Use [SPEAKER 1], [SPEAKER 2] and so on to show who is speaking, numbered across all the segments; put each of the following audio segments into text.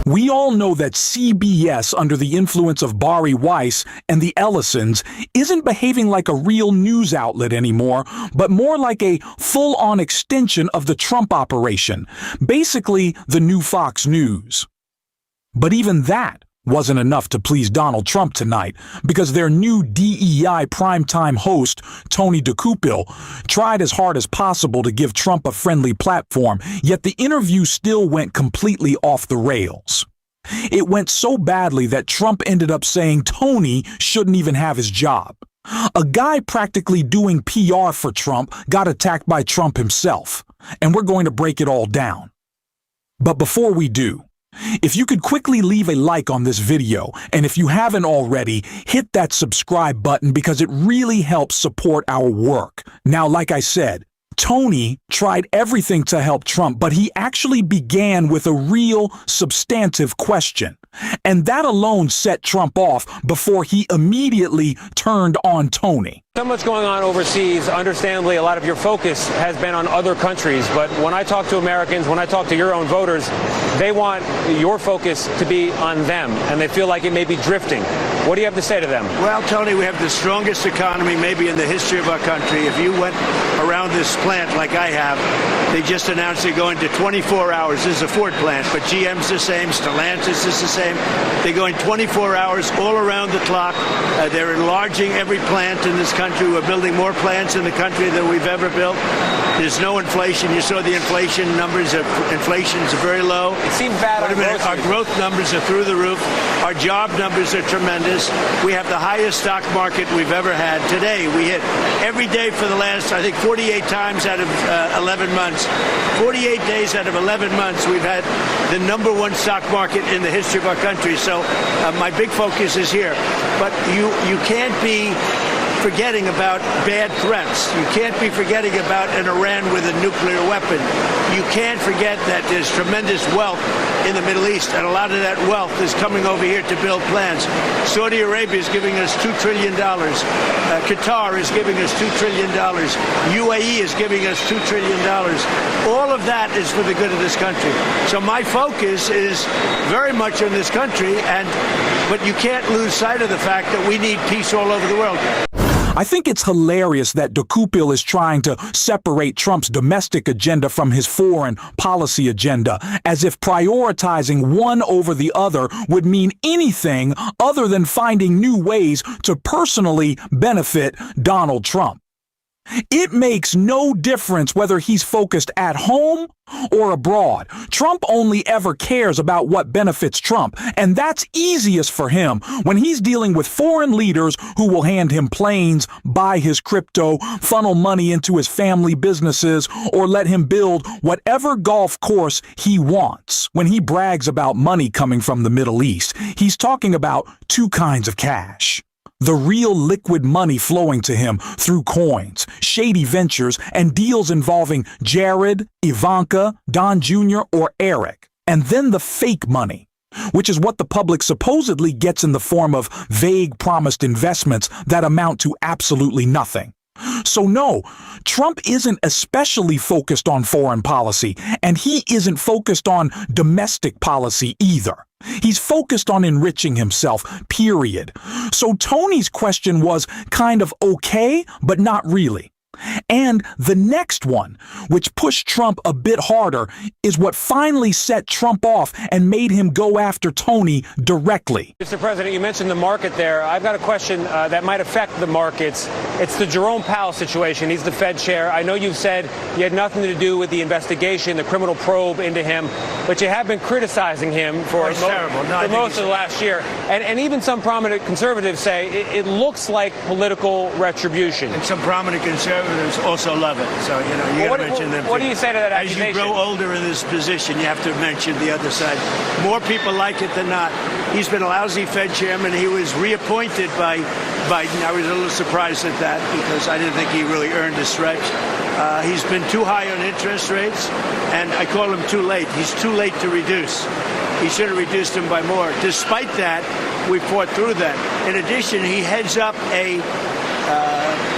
[SPEAKER 1] We all know that CBS, under the influence of Bari Weiss and the Ellisons, isn't behaving like a real news outlet anymore, but more like a full-on extension of the Trump operation, basically the new Fox News. But even that wasn't enough to please Donald Trump tonight, because their new DEI primetime host, Tony DeCupil, tried as hard as possible to give Trump a friendly platform, yet the interview still went completely off the rails. It went so badly that Trump ended up saying Tony shouldn't even have his job. A guy practically doing PR for Trump got attacked by Trump himself, and we're going to break it all down. But before we do, if you could quickly leave a like on this video, and if you haven't already, hit that subscribe button because it really helps support our work. Now, like I said, Tony tried everything to help Trump, but he actually began with a real, substantive question. And that alone set Trump off before he immediately turned on Tony.
[SPEAKER 2] So much going on overseas. Understandably, a lot of your focus has been on other countries. But when I talk to Americans, when I talk to your own voters, they want your focus to be on them, and they feel like it may be drifting. What do you have to say to them?
[SPEAKER 3] Well, Tony, we have the strongest economy maybe in the history of our country. If you went around this plant like I have, they just announced they're going to 24 hours. This is a Ford plant, but GM's the same, Stellantis is the same. They're going 24 hours all around the clock. They're enlarging every plant in this country. We're building more plants in the country than we've ever built. There's no inflation. You saw the inflation numbers. Inflation's very low.
[SPEAKER 2] It seemed bad.
[SPEAKER 3] Our growth numbers are through the roof. Our job numbers are tremendous. We have the highest stock market we've ever had. Today, we hit every day for the last, I think, 48 times out of 11 months. 48 days out of 11 months, we've had the #1 stock market in the history of our country. So my big focus is here. But you can't be forgetting about bad threats. You can't be forgetting about an Iran with a nuclear weapon. You can't forget that there's tremendous wealth in the Middle East, and a lot of that wealth is coming over here to build plants. Saudi Arabia is giving us $2 trillion. Qatar is giving us $2 trillion. UAE is giving us $2 trillion. All of that is for the good of this country. So my focus is very much on this country, but you can't lose sight of the fact that we need peace all over the world.
[SPEAKER 1] I think it's hilarious that DeCupil is trying to separate Trump's domestic agenda from his foreign policy agenda, as if prioritizing one over the other would mean anything other than finding new ways to personally benefit Donald Trump. It makes no difference whether he's focused at home or abroad. Trump only ever cares about what benefits Trump, and that's easiest for him when he's dealing with foreign leaders who will hand him planes, buy his crypto, funnel money into his family businesses, or let him build whatever golf course he wants. When he brags about money coming from the Middle East, he's talking about two kinds of cash. The real liquid money flowing to him through coins, shady ventures, and deals involving Jared, Ivanka, Don Jr., or Eric. And then the fake money, which is what the public supposedly gets in the form of vague promised investments that amount to absolutely nothing. So no, Trump isn't especially focused on foreign policy, and he isn't focused on domestic policy either. He's focused on enriching himself, period. So Tony's question was kind of okay, but not really. And the next one, which pushed Trump a bit harder, is what finally set Trump off and made him go after Tony directly.
[SPEAKER 2] Mr. President, you mentioned the market there. I've got a question that might affect the markets. It's the Jerome Powell situation. He's the Fed chair. I know you've said you had nothing to do with the investigation, the criminal probe into him, but you have been criticizing him for most of the last year. And even some prominent conservatives say it looks like political retribution.
[SPEAKER 3] And some prominent conservatives also love it. So, you got to mention them.
[SPEAKER 2] What do you say to that accusation?
[SPEAKER 3] As you grow older in this position, you have to mention the other side. More people like it than not. He's been a lousy Fed chairman. He was reappointed by Biden. I was a little surprised at that because I didn't think he really earned a stretch. He's been too high on interest rates, and I call him too late. He's too late to reduce. He should have reduced them by more. Despite that, we fought through that. In addition, he heads up a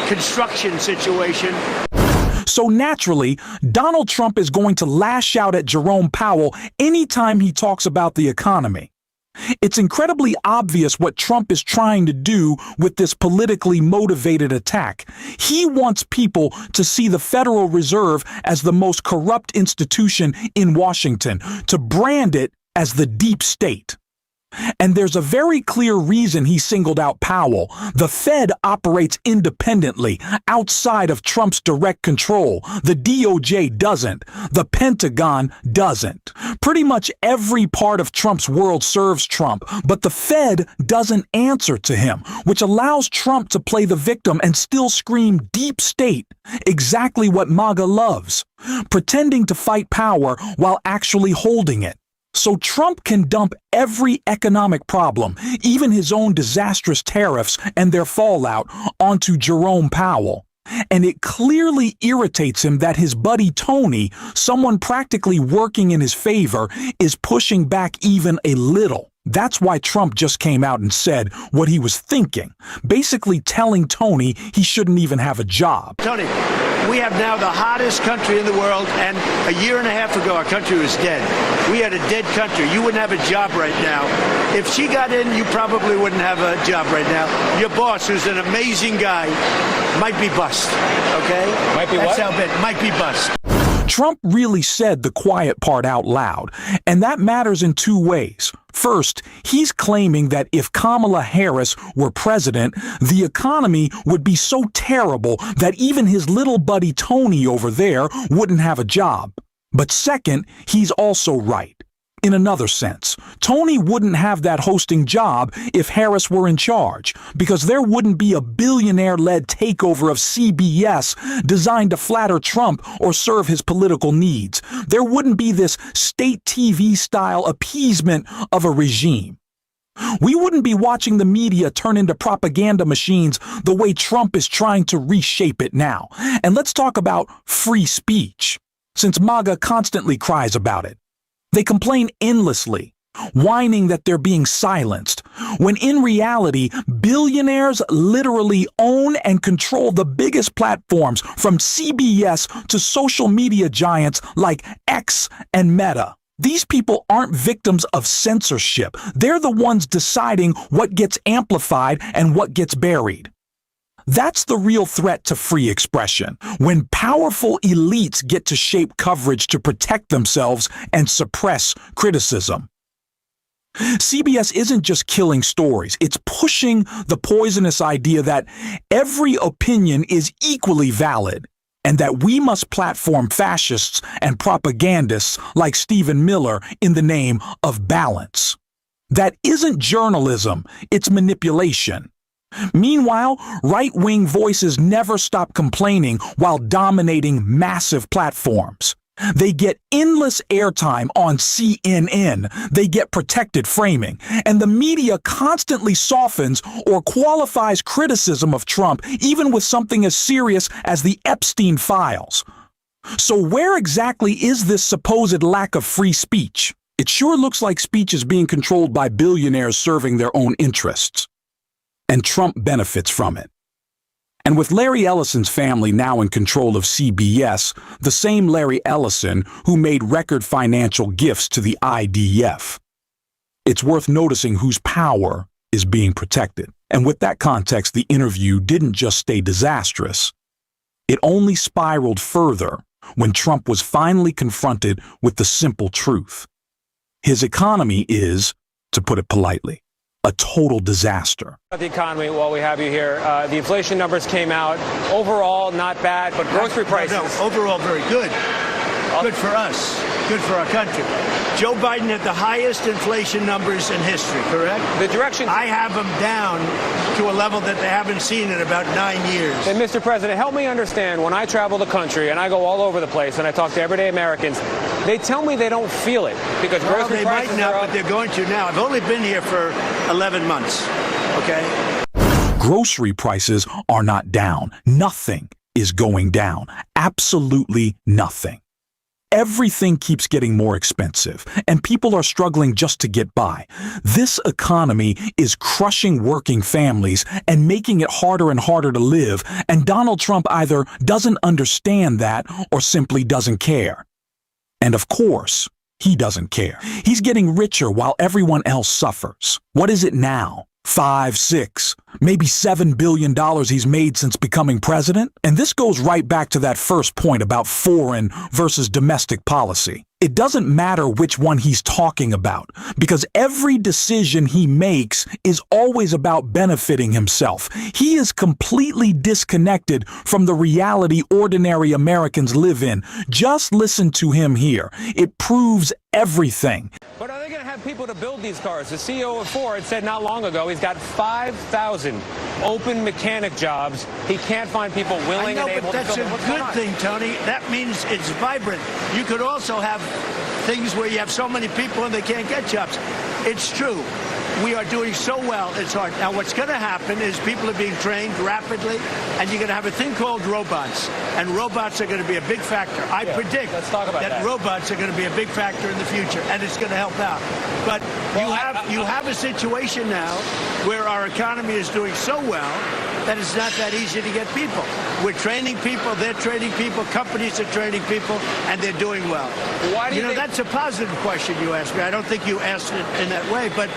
[SPEAKER 3] construction situation.
[SPEAKER 1] So naturally, Donald Trump is going to lash out at Jerome Powell anytime he talks about the economy. It's incredibly obvious what Trump is trying to do with this politically motivated attack. He wants people to see the Federal Reserve as the most corrupt institution in Washington, to brand it as the deep state. And there's a very clear reason he singled out Powell. The Fed operates independently, outside of Trump's direct control. The DOJ doesn't. The Pentagon doesn't. Pretty much every part of Trump's world serves Trump, but the Fed doesn't answer to him, which allows Trump to play the victim and still scream deep state, exactly what MAGA loves, pretending to fight power while actually holding it. So Trump can dump every economic problem, even his own disastrous tariffs and their fallout, onto Jerome Powell. And it clearly irritates him that his buddy Tony, someone practically working in his favor, is pushing back even a little. That's why Trump just came out and said what he was thinking, basically telling Tony he shouldn't even have a job.
[SPEAKER 3] Tony, we have now the hottest country in the world, and a year and a half ago, our country was dead. We had a dead country. You wouldn't have a job right now. If she got in, you probably wouldn't have a job right now. Your boss, who's an amazing guy, might be bust, okay?
[SPEAKER 2] Might be
[SPEAKER 3] That's
[SPEAKER 2] what?
[SPEAKER 3] how bad. Might be bust.
[SPEAKER 1] Trump really said the quiet part out loud, and that matters in two ways. First, he's claiming that if Kamala Harris were president, the economy would be so terrible that even his little buddy Tony over there wouldn't have a job. But second, he's also right. In another sense, Tony wouldn't have that hosting job if Harris were in charge, because there wouldn't be a billionaire-led takeover of CBS designed to flatter Trump or serve his political needs. There wouldn't be this state TV-style appeasement of a regime. We wouldn't be watching the media turn into propaganda machines the way Trump is trying to reshape it now. And let's talk about free speech, since MAGA constantly cries about it. They complain endlessly, whining that they're being silenced, when in reality, billionaires literally own and control the biggest platforms, from CBS to social media giants like X and Meta. These people aren't victims of censorship. They're the ones deciding what gets amplified and what gets buried. That's the real threat to free expression, when powerful elites get to shape coverage to protect themselves and suppress criticism. CBS isn't just killing stories, it's pushing the poisonous idea that every opinion is equally valid, and that we must platform fascists and propagandists like Stephen Miller in the name of balance. That isn't journalism, it's manipulation. Meanwhile, right-wing voices never stop complaining while dominating massive platforms. They get endless airtime on CNN, they get protected framing, and the media constantly softens or qualifies criticism of Trump, even with something as serious as the Epstein files. So where exactly is this supposed lack of free speech? It sure looks like speech is being controlled by billionaires serving their own interests. And Trump benefits from it. And with Larry Ellison's family now in control of CBS, the same Larry Ellison who made record financial gifts to the IDF, it's worth noticing whose power is being protected. And with that context, the interview didn't just stay disastrous. It only spiraled further when Trump was finally confronted with the simple truth. His economy is, to put it politely, a total disaster.
[SPEAKER 2] The economy, while we have you here, the inflation numbers came out. Overall, not bad, but grocery prices.
[SPEAKER 3] No, overall, very good. Good for us. Good for our country. Joe Biden had the highest inflation numbers in history, correct?
[SPEAKER 2] The direction.
[SPEAKER 3] I have them down to a level that they haven't seen in about 9 years.
[SPEAKER 2] And Mr. President, help me understand, when I travel the country and I go all over the place and I talk to everyday Americans, they tell me they don't feel it because
[SPEAKER 3] Well,
[SPEAKER 2] grocery
[SPEAKER 3] they
[SPEAKER 2] prices
[SPEAKER 3] might not,
[SPEAKER 2] are up.
[SPEAKER 3] but they're going to now. I've only been here for 11 months, okay?
[SPEAKER 1] Grocery prices are not down. Nothing is going down. Absolutely nothing. Everything keeps getting more expensive, and people are struggling just to get by. This economy is crushing working families and making it harder and harder to live, and Donald Trump either doesn't understand that or simply doesn't care. And of course, he doesn't care. He's getting richer while everyone else suffers. What is it now? $5, $6, maybe $7 billion he's made since becoming president? And this goes right back to that first point about foreign versus domestic policy. It doesn't matter which one he's talking about, because every decision he makes is always about benefiting himself. He is completely disconnected from the reality ordinary Americans live in. Just listen to him here. It proves everything.
[SPEAKER 2] But are they going to have people to build these cars? The CEO of Ford said not long ago he's got 5,000 open mechanic jobs. He can't find people willing and able to build them.
[SPEAKER 3] That's a good thing, Tony. That means it's vibrant. You could also have things where you have so many people and they can't get jobs. It's true. We are doing so well, it's hard. Now, what's going to happen is people are being trained rapidly, and you're going to have a thing called robots. And robots are going to be a big factor. I predict
[SPEAKER 2] let's talk about that.
[SPEAKER 3] Robots are going to be a big factor in the future, and it's going to help out. But you have a situation now where our economy is doing so well that it's not that easy to get people. We're training people, they're training people, companies are training people, and they're doing well.
[SPEAKER 2] Why do you think
[SPEAKER 3] that's a positive question you asked me. I don't think you asked it in that way, but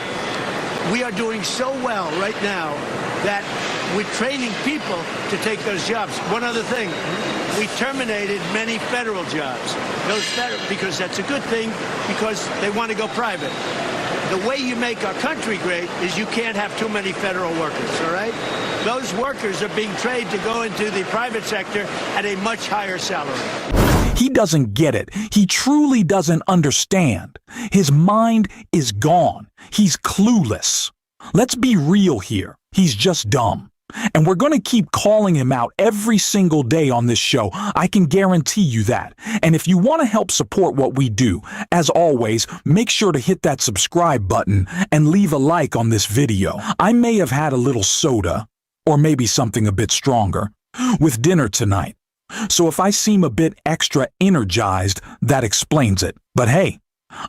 [SPEAKER 3] we are doing so well right now that we're training people to take those jobs. One other thing, we terminated many federal jobs. Because that's a good thing, because they want to go private. The way you make our country great is you can't have too many federal workers, all right? Those workers are being trained to go into the private sector at a much higher salary.
[SPEAKER 1] He doesn't get it. He truly doesn't understand. His mind is gone. He's clueless. Let's be real here. He's just dumb. And we're going to keep calling him out every single day on this show. I can guarantee you that. And if you want to help support what we do, as always, make sure to hit that subscribe button and leave a like on this video. I may have had a little soda, or maybe something a bit stronger, with dinner tonight. So if I seem a bit extra energized, that explains it. But hey,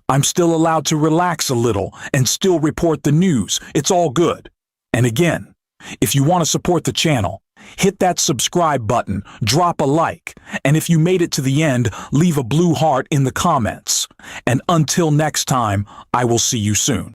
[SPEAKER 1] I'm still allowed to relax a little and still report the news. It's all good. And again, if you want to support the channel, hit that subscribe button, drop a like, and if you made it to the end, leave a blue heart in the comments. And until next time, I will see you soon.